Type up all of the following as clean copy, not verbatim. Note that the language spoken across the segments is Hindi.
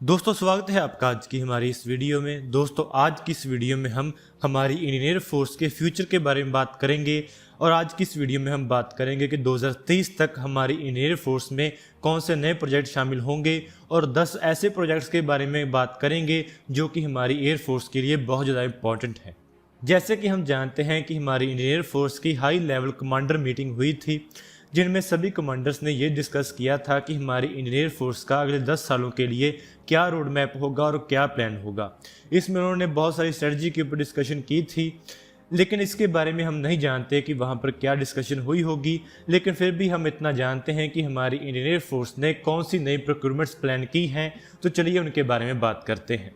दोस्तों स्वागत है आपका आज की हमारी इस वीडियो में। दोस्तों आज की इस वीडियो में हम हमारी इंडियन एयर फोर्स के फ्यूचर के बारे में बात करेंगे और आज की इस वीडियो में हम बात करेंगे कि 2023 तक हमारी इंडियन एयर फोर्स में कौन से नए प्रोजेक्ट शामिल होंगे और 10 ऐसे प्रोजेक्ट्स के बारे में बात करेंगे जो कि हमारी एयर फोर्स के लिए बहुत ज़्यादा इंपॉर्टेंट है। जैसे कि हम जानते हैं कि हमारी इंडियन एयर फोर्स की हाई लेवल कमांडर मीटिंग हुई थी जिनमें सभी कमांडर्स ने ये डिस्कस किया था कि हमारी इंडियन एयर फोर्स का अगले 10 सालों के लिए क्या रोड मैप होगा और क्या प्लान होगा। इसमें उन्होंने बहुत सारी स्ट्रेटजी के ऊपर डिस्कशन की थी, लेकिन इसके बारे में हम नहीं जानते कि वहाँ पर क्या डिस्कशन हुई होगी। लेकिन फिर भी हम इतना जानते हैं कि हमारी इंडियन एयर फोर्स ने कौन सी नई प्रोक्योरमेंट्स प्लान की हैं, तो चलिए उनके बारे में बात करते हैं।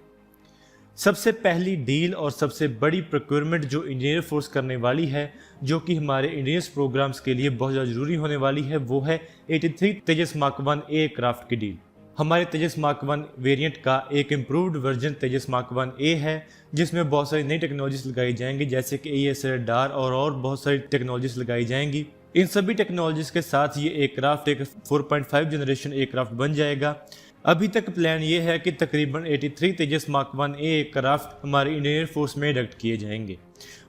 सबसे पहली डील और सबसे बड़ी प्रोक्योरमेंट जो इंडियन एयर फोर्स करने वाली है, जो कि हमारे इंडियन प्रोग्राम्स के लिए बहुत ज़्यादा जरूरी होने वाली है, वो है 83 तेजस मार्क 1 एयरक्राफ्ट की डील। हमारे तेजस मार्क 1 वेरिएंट का एक इम्प्रूव्ड वर्जन तेजस मार्क 1A है, जिसमें बहुत सारी नई टेक्नोलॉजीज लगाई जाएंगी, जैसे कि AESA रडार और बहुत सारी टेक्नोलॉजीज लगाई जाएंगी। इन सभी टेक्नोलॉजीज के साथ ये एयरक्राफ्ट एक 4.5 जनरेशन एयरक्राफ्ट बन जाएगा। अभी तक प्लान ये है कि तकरीबन 83 तेजस मार्क 1A एयरक्राफ्ट हमारी इंडियन एयर फोर्स में इंडक्ट किए जाएंगे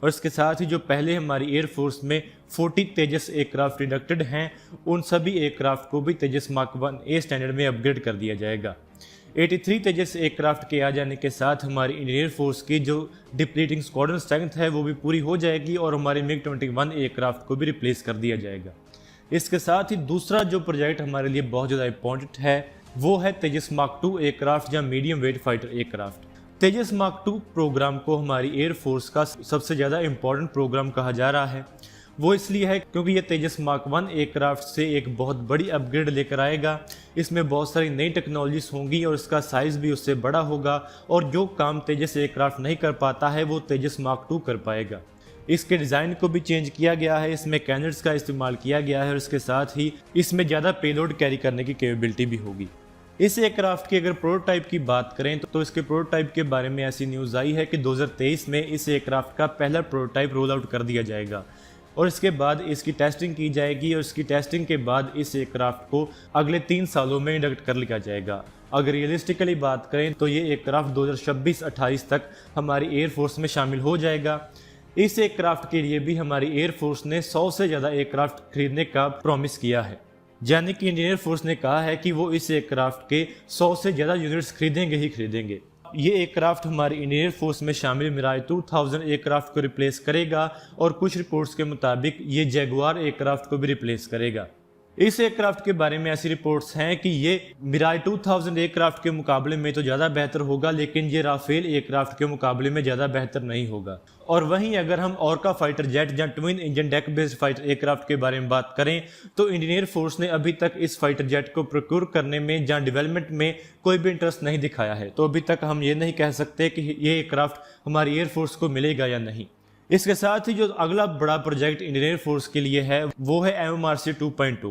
और इसके साथ ही जो पहले हमारी एयर फोर्स में 40 तेजस एयरक्राफ्ट इंडक्टेड हैं, उन सभी एयरक्राफ्ट को भी तेजस मार्क 1A स्टैंडर्ड में अपग्रेड कर दिया जाएगा। 83 तेजस एयरक्राफ्ट के आ जाने के साथ हमारी इंडियन एयर फोर्स की जो डिप्लीटिंग स्क्वाड्रन स्ट्रेंथ है वो भी पूरी हो जाएगी और हमारे MiG-21 एयरक्राफ्ट को भी रिप्लेस कर दिया जाएगा। इसके साथ ही दूसरा जो प्रोजेक्ट हमारे लिए बहुत ज़्यादा इंपॉर्टेंट है वो है तेजस मार्क 2 एयरक्राफ्ट या मीडियम वेट फाइटर एयरक्राफ्ट। तेजस मार्क 2 प्रोग्राम को हमारी एयर फोर्स का सबसे ज़्यादा इंपॉर्टेंट प्रोग्राम कहा जा रहा है। वो इसलिए है क्योंकि ये तेजस मार्क 1 एयरक्राफ्ट से एक बहुत बड़ी अपग्रेड लेकर आएगा। इसमें बहुत सारी नई टेक्नोलॉजीज होंगी और इसका साइज़ भी उससे बड़ा होगा और जो काम तेजस एयरक्राफ्ट नहीं कर पाता है वो तेजस मार्क 2 कर पाएगा। इसके डिज़ाइन को भी चेंज किया गया है, इसमें कैनन्स का इस्तेमाल किया गया है और इसके साथ ही इसमें ज़्यादा पेलोड कैरी करने की कैपेबिलिटी भी होगी। इस एयरक्राफ्ट की अगर प्रोटोटाइप की बात करें तो इसके प्रोटोटाइप के बारे में ऐसी न्यूज़ आई है कि 2023 में इस एयरक्राफ्ट का पहला प्रोटोटाइप रोल आउट कर दिया जाएगा और इसके बाद इसकी टेस्टिंग की जाएगी और इसकी टेस्टिंग के बाद इस एयरक्राफ्ट को अगले 3 सालों में इंडक्ट कर लिया जाएगा। अगर रियलिस्टिकली बात करें तो ये एयरक्राफ्ट 2026-28 तक हमारी एयर फोर्स में शामिल हो जाएगा। इस एयरक्राफ्ट के लिए भी हमारी एयर फोर्स ने 100 से ज़्यादा एयरक्राफ्ट खरीदने का प्रॉमिस किया है, यानी कि इंडियन एयर फोर्स ने कहा है कि वो इस एयरक्राफ्ट के 100 से ज़्यादा यूनिट्स खरीदेंगे ही खरीदेंगे। ये एयरक्राफ्ट हमारी इंडियन एयर फोर्स में शामिल मिराज 2000 एयरक्राफ्ट को रिप्लेस करेगा और कुछ रिपोर्ट्स के मुताबिक ये जैगुआर एयरक्राफ्ट को भी रिप्लेस करेगा। इस एयरक्राफ्ट के बारे में ऐसी रिपोर्ट्स हैं कि ये मिराज 2000 एयरक्राफ्ट के मुकाबले में तो ज़्यादा बेहतर होगा, लेकिन ये राफेल एयरक्राफ्ट के मुकाबले में ज़्यादा बेहतर नहीं होगा। और वहीं अगर हम ऑर्का फाइटर जेट या twin engine deck based fighter aircraft के बारे में बात करें तो इंडियन एयर फोर्स ने अभी तक इस फाइटर जेट को प्रोक्योर करने में या डेवलपमेंट में कोई भी इंटरेस्ट नहीं दिखाया है। तो अभी तक हम ये नहीं कह सकते कि ये एयरक्राफ्ट हमारी एयर फोर्स को मिलेगा या नहीं। इसके साथ ही जो अगला बड़ा प्रोजेक्ट इंडियन एयर फोर्स के लिए है वो है MMRC 2.2।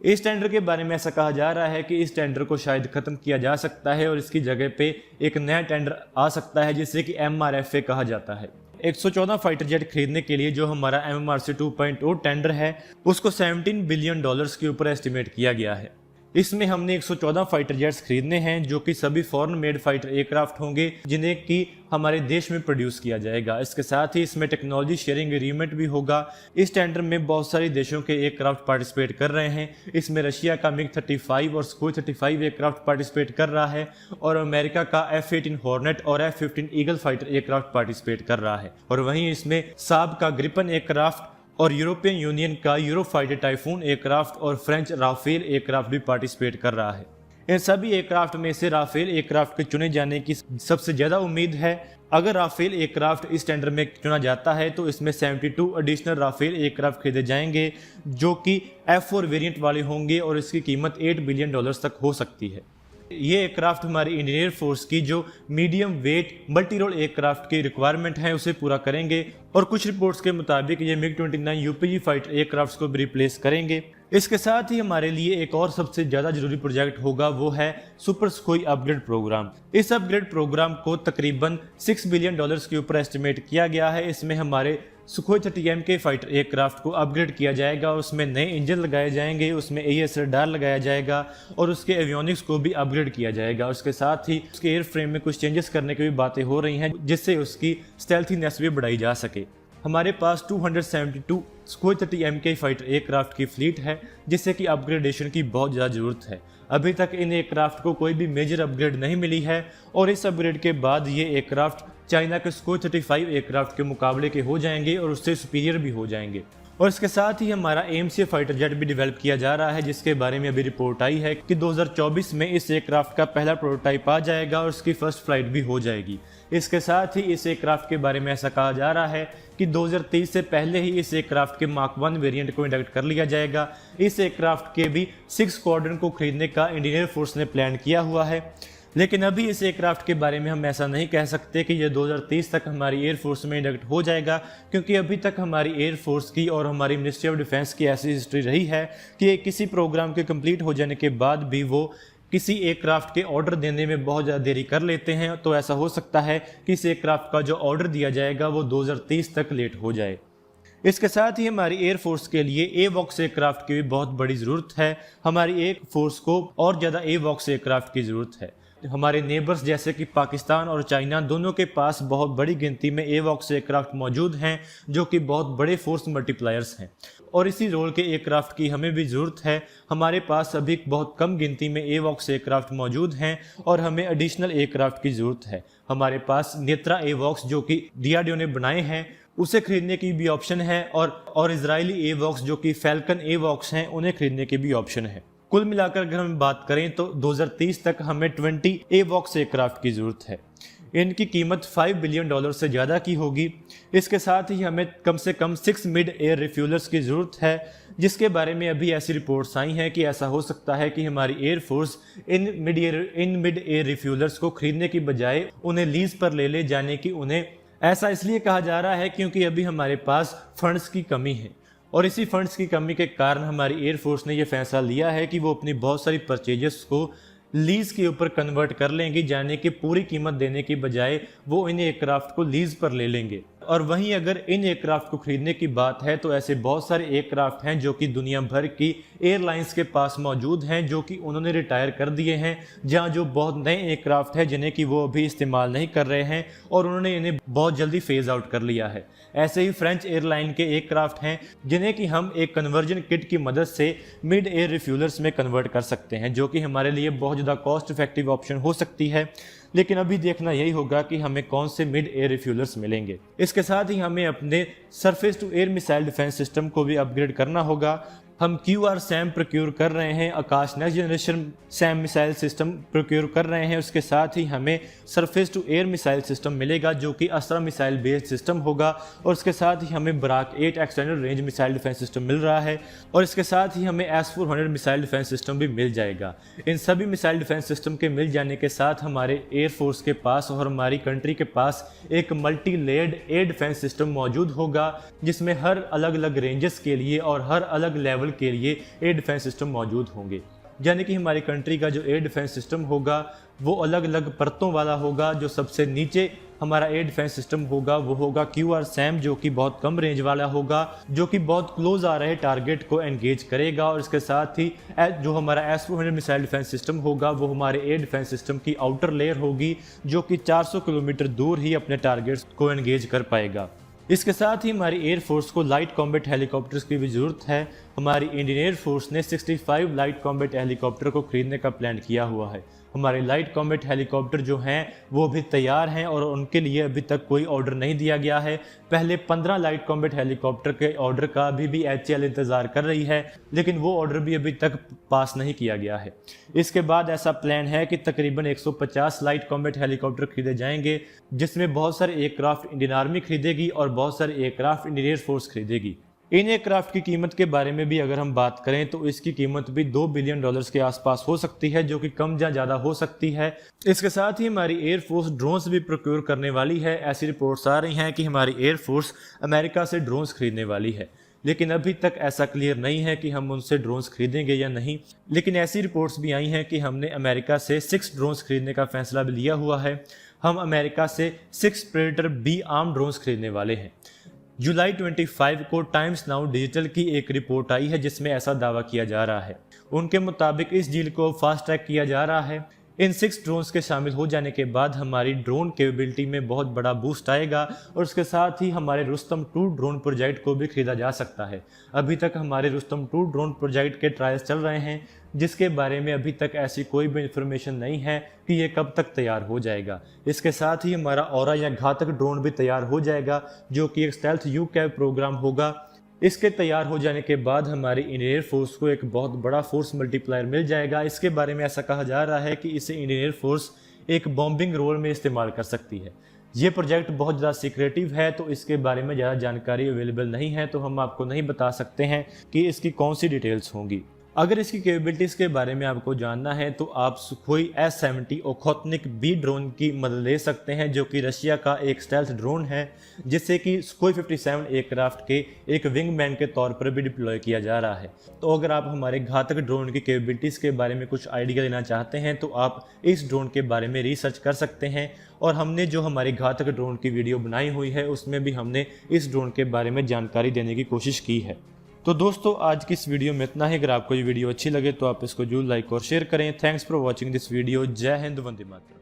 इस टेंडर के बारे में ऐसा कहा जा रहा है कि इस टेंडर को शायद खत्म किया जा सकता है और इसकी जगह पे एक नया टेंडर आ सकता है जिसे कि MRFA कहा जाता है। 114 फाइटर जेट खरीदने के लिए जो हमारा MMRC 2.0 टेंडर है उसको $17 बिलियन के ऊपर एस्टिमेट किया गया है। इसमें हमने 114 फाइटर जेट्स खरीदने हैं जो कि सभी फॉरेन मेड फाइटर एयरक्राफ्ट होंगे जिन्हें कि हमारे देश में प्रोड्यूस किया जाएगा। इसके साथ ही इसमें टेक्नोलॉजी शेयरिंग एग्रीमेंट भी होगा। इस टेंडर में बहुत सारे देशों के एयरक्राफ्ट पार्टिसिपेट कर रहे हैं। इसमें रशिया का MiG-35 और Sukhoi 35 एयरक्राफ्ट पार्टिसिपेट कर रहा है और अमेरिका का F-18 हॉर्नेट और F-15 eagle fighter aircraft participate कर रहा है और वहीं इसमें साब का ग्रिपन एयरक्राफ्ट और यूरोपियन यूनियन का यूरोफाइटर टाइफून एयरक्राफ्ट और फ्रेंच राफेल एयरक्राफ्ट भी पार्टिसिपेट कर रहा है। इन सभी एयरक्राफ्ट में से राफेल एयरक्राफ्ट के चुने जाने की सबसे ज़्यादा उम्मीद है। अगर राफेल एयरक्राफ्ट इस टेंडर में चुना जाता है तो इसमें 72 एडिशनल राफेल एयरक्राफ्ट खरीदे जाएंगे जो कि F4 वेरिएंट वाले होंगे और इसकी कीमत $8 बिलियन तक हो सकती है। ये एयरक्राफ्ट हमारी इंडियन एयर फोर्स की जो medium weight multi role aircraft की रिक्वायरमेंट है उसे पूरा करेंगे और कुछ रिपोर्ट्स के मुताबिक ये MiG-29 UPG फाइटर एयरक्राफ्ट को भी रिप्लेस करेंगे। इसके साथ ही हमारे लिए एक और सबसे ज़्यादा जरूरी प्रोजेक्ट होगा वो है सुपर सुखोई अपग्रेड प्रोग्राम। इस अपग्रेड प्रोग्राम को तकरीबन $6 बिलियन के ऊपर एस्टिमेट किया गया है। इसमें हमारे सुखोई 30M के फाइटर एयरक्राफ्ट को अपग्रेड किया जाएगा, उसमें नए इंजन लगाए जाएंगे, उसमें AES रडार लगाया जाएगा और उसके एवियोनिक्स को भी अपग्रेड किया जाएगा। उसके साथ ही उसके एयर फ्रेम में कुछ चेंजेस करने की भी बातें हो रही हैं, जिससे उसकी स्टेल्थीनेस भी बढ़ाई जा सके। हमारे पास 272 सुखोई 30M के फाइटर एयरक्राफ्ट की फ्लीट है, जिससे कि अपग्रेडेशन की बहुत ज़्यादा ज़रूरत है। अभी तक इन एयरक्राफ्ट को कोई भी मेजर अपग्रेड नहीं मिली है और इस अपग्रेड के बाद ये एयरक्राफ्ट चाइना के सुखोई 35 एयरक्राफ्ट के मुकाबले के हो जाएंगे और उससे सुपीरियर भी हो जाएंगे। और इसके साथ ही हमारा AMC फाइटर जेट भी डेवलप किया जा रहा है, जिसके बारे में अभी रिपोर्ट आई है कि 2024 में इस एयरक्राफ्ट का पहला प्रोटोटाइप आ जाएगा और उसकी फर्स्ट फ्लाइट भी हो जाएगी। इसके साथ ही इस एयरक्राफ्ट के बारे में ऐसा कहा जा रहा है कि 2023 से पहले ही इस एयरक्राफ्ट के मार्क 1 वेरिएंट को इंडक्ट कर लिया जाएगा। इस एयरक्राफ्ट के भी 6 स्क्वाड्रन को खरीदने का इंडियन एयरफोर्स ने प्लान किया हुआ है, लेकिन अभी इस एयरक्राफ्ट के बारे में हम ऐसा नहीं कह सकते कि ये 2023 तक हमारी एयरफोर्स में इंडक्ट हो जाएगा, क्योंकि अभी तक हमारी एयरफोर्स की और हमारी मिनिस्ट्री ऑफ डिफेंस की ऐसी हिस्ट्री रही है कि किसी प्रोग्राम के कंप्लीट हो जाने के बाद भी वो किसी एयरक्राफ्ट के ऑर्डर देने में बहुत ज़्यादा देरी कर लेते हैं। तो ऐसा हो सकता है कि इस एयरक्राफ्ट का जो ऑर्डर दिया जाएगा वो 2023 तक लेट हो जाए। इसके साथ ही हमारी एयरफोर्स के लिए AWACS एयरक्राफ्ट की भी बहुत बड़ी ज़रूरत है। हमारी एयरफोर्स को और ज़्यादा AWACS एयरक्राफ्ट की ज़रूरत है। हमारे नेबर्स जैसे कि पाकिस्तान और चाइना दोनों के पास बहुत बड़ी गिनती में AWACS एयरक्राफ्ट मौजूद हैं, जो कि बहुत बड़े फोर्स मल्टीप्लायर्स हैं और इसी रोल के एयरक्राफ्ट की हमें भी ज़रूरत है। हमारे पास अभी बहुत कम गिनती में AWACS एयरक्राफ्ट मौजूद हैं और हमें एडिशनल एयरक्राफ्ट की ज़रूरत है। हमारे पास नेत्रा AWACS जो कि DRDO ने बनाए हैं उसे खरीदने की भी ऑप्शन है और इजरायली AWACS जो कि फैल्कन AWACS हैं उन्हें खरीदने की भी ऑप्शन है। कुल मिलाकर अगर हम बात करें तो 2030 तक हमें 20 AWACS एयरक्राफ्ट की ज़रूरत है। इनकी कीमत $5 बिलियन से ज़्यादा की होगी। इसके साथ ही हमें कम से कम 6 मिड एयर रिफ्यूलर्स की ज़रूरत है, जिसके बारे में अभी ऐसी रिपोर्ट्स आई हैं कि ऐसा हो सकता है कि हमारी एयरफोर्स इन मिड एयर रिफ्यूलर्स को खरीदने की बजाय उन्हें लीज पर ले ले जाने की उन्हें ऐसा इसलिए कहा जा रहा है क्योंकि अभी हमारे पास फंड्स की कमी है और इसी फंड्स की कमी के कारण हमारी एयरफोर्स ने यह फैसला लिया है कि वो अपनी बहुत सारी परचेजेस को लीज के ऊपर कन्वर्ट कर लेंगे, यानी कि पूरी कीमत देने की बजाय वो इन एयरक्राफ्ट को लीज पर ले लेंगे। और वहीं अगर इन एयरक्राफ्ट को खरीदने की बात है तो ऐसे बहुत सारे एयरक्राफ्ट हैं जो कि दुनिया भर की एयरलाइंस के पास मौजूद हैं, जो कि उन्होंने रिटायर कर दिए हैं, जहां जो बहुत नए एयरक्राफ्ट हैं जिन्हें कि वो अभी इस्तेमाल नहीं कर रहे हैं और उन्होंने इन्हें बहुत जल्दी फेज आउट कर लिया है। ऐसे ही फ्रेंच एयरलाइन के एयरक्राफ्ट हैं जिन्हें कि हम एक कन्वर्जन किट की मदद से मिड एयर रिफ्यूलर्स में कन्वर्ट कर सकते हैं, जो कि हमारे लिए बहुत ज़्यादा कॉस्ट इफेक्टिव ऑप्शन हो सकती है। लेकिन अभी देखना यही होगा कि हमें कौन से मिड एयर रिफ्यूलर्स मिलेंगे। इसके साथ ही हमें अपने surface to air missile defence system को भी अपग्रेड करना होगा। हम QRSAM प्रोक्योर कर रहे हैं, Akash next generation SAM missile system procure कर रहे हैं। उसके साथ ही हमें surface to air missile system मिलेगा जो कि असरा मिसाइल बेस्ड सिस्टम होगा और उसके साथ ही हमें Barak 8 extended range missile defence system मिल रहा है और इसके साथ ही हमें S-400 मिसाइल डिफेंस सिस्टम भी मिल जाएगा। इन सभी मिसाइल डिफेंस सिस्टम के मिल जाने के साथ हमारे एयरफोर्स के पास और हमारी कंट्री के पास एक multi layered air defence system मौजूद होगा, जिसमें हर अलग अलग रेंजेस के लिए और हर अलग लेवल के लिए एयर डिफेंस सिस्टम मौजूद होंगे। यानी कि हमारी कंट्री का जो एयर डिफेंस सिस्टम होगा वो अलग अलग परतों वाला होगा। जो सबसे नीचे हमारा एयर डिफेंस सिस्टम होगा वो होगा QRSAM, जो कि बहुत कम रेंज वाला होगा, जो कि बहुत क्लोज आ रहे टारगेट को एंगेज करेगा। और इसके साथ ही जो हमारा S-400 मिसाइल डिफेंस सिस्टम होगा वो हमारे एयर डिफेंस सिस्टम की आउटर लेयर होगी, जो कि 400 किलोमीटर दूर ही अपने टारगेट्स को एंगेज कर पाएगा। इसके साथ ही हमारी एयरफोर्स को लाइट कॉम्बैट हेलीकॉप्टर्स की भी ज़रूरत है। हमारी इंडियन एयरफोर्स ने 65 लाइट कॉम्बैट हेलीकॉप्टर को खरीदने का प्लान किया हुआ है। हमारे लाइट कॉम्बैट हेलीकॉप्टर जो हैं वो भी तैयार हैं और उनके लिए अभी तक कोई ऑर्डर नहीं दिया गया है। पहले 15 लाइट कॉम्बैट हेलीकॉप्टर के ऑर्डर का भी HAL इंतज़ार कर रही है, लेकिन वो ऑर्डर भी अभी तक पास नहीं किया गया है। इसके बाद ऐसा प्लान है कि तकरीबन 150 लाइट कॉम्बैट हेलीकॉप्टर खरीदे जाएंगे, जिसमें बहुत सारे एयरक्राफ्ट इंडियन आर्मी खरीदेगी और बहुत सारे एयरक्राफ्ट इंडियन एयरफोर्स खरीदेगी। इन एयरक्राफ्ट की कीमत के बारे में भी अगर हम बात करें तो इसकी कीमत भी $2 बिलियन के आसपास हो सकती है, जो कि कम या ज़्यादा हो सकती है। इसके साथ ही हमारी एयरफोर्स ड्रोन्स भी प्रोक्योर करने वाली है। ऐसी रिपोर्ट्स आ रही हैं कि हमारी एयरफोर्स अमेरिका से ड्रोन्स खरीदने वाली है, लेकिन अभी तक ऐसा क्लियर नहीं है कि हम उनसे ड्रोन्स खरीदेंगे या नहीं। लेकिन ऐसी रिपोर्ट्स भी आई हैं कि हमने अमेरिका से 6 ड्रोन्स खरीदने का फैसला भी लिया हुआ है। हम अमेरिका से 6 प्रेडेटर B आर्म ड्रोन्स खरीदने वाले हैं, जुलाई 25 को टाइम्स नाउ डिजिटल की एक रिपोर्ट आई है जिसमें ऐसा दावा किया जा रहा है। उनके मुताबिक इस डील को फास्ट ट्रैक किया जा रहा है। इन 6 ड्रोन्स के शामिल हो जाने के बाद हमारी ड्रोन कैपेबिलिटी में बहुत बड़ा बूस्ट आएगा और उसके साथ ही हमारे रुस्तम 2 ड्रोन प्रोजेक्ट को भी खरीदा जा सकता है। अभी तक हमारे रुस्तम 2 ड्रोन प्रोजेक्ट के ट्रायल्स चल रहे हैं जिसके बारे में अभी तक ऐसी कोई भी इंफॉर्मेशन नहीं है कि ये कब तक तैयार हो जाएगा। इसके साथ ही हमारा औरा या घातक ड्रोन भी तैयार हो जाएगा जो कि एक स्टेल्थ यूकैव प्रोग्राम होगा। इसके तैयार हो जाने के बाद हमारी इंडियन एयर फोर्स को एक बहुत बड़ा फोर्स मल्टीप्लायर मिल जाएगा। इसके बारे में ऐसा कहा जा रहा है कि इसे इंडियन एयर फोर्स एक बॉम्बिंग रोल में इस्तेमाल कर सकती है। ये प्रोजेक्ट बहुत ज़्यादा सीक्रेटिव है तो इसके बारे में ज़्यादा जानकारी अवेलेबल नहीं है, तो हम आपको नहीं बता सकते हैं कि इसकी कौन सी डिटेल्स होंगी। अगर इसकी कैपेबिलिटीज़ के बारे में आपको जानना है तो आप सुखोई S-70 ओखोत्निक बी ड्रोन की मदद ले सकते हैं जो कि रशिया का एक स्टेल्थ ड्रोन है जिससे कि सुखोई 57 एयरक्राफ्ट के एक विंगमैन के तौर पर भी डिप्लॉय किया जा रहा है। तो अगर आप हमारे घातक ड्रोन की कैपेबिलिटीज़ के बारे में कुछ आइडिया लेना चाहते हैं तो आप इस ड्रोन के बारे में रिसर्च कर सकते हैं, और हमने जो हमारी घातक ड्रोन की वीडियो बनाई हुई है उसमें भी हमने इस ड्रोन के बारे में जानकारी देने की कोशिश की है। तो दोस्तों आज की इस वीडियो में इतना ही। अगर आपको ये वीडियो अच्छी लगे तो आप इसको जरूर लाइक और शेयर करें। Thanks for watching this video. जय हिंद, वंदे मातरम।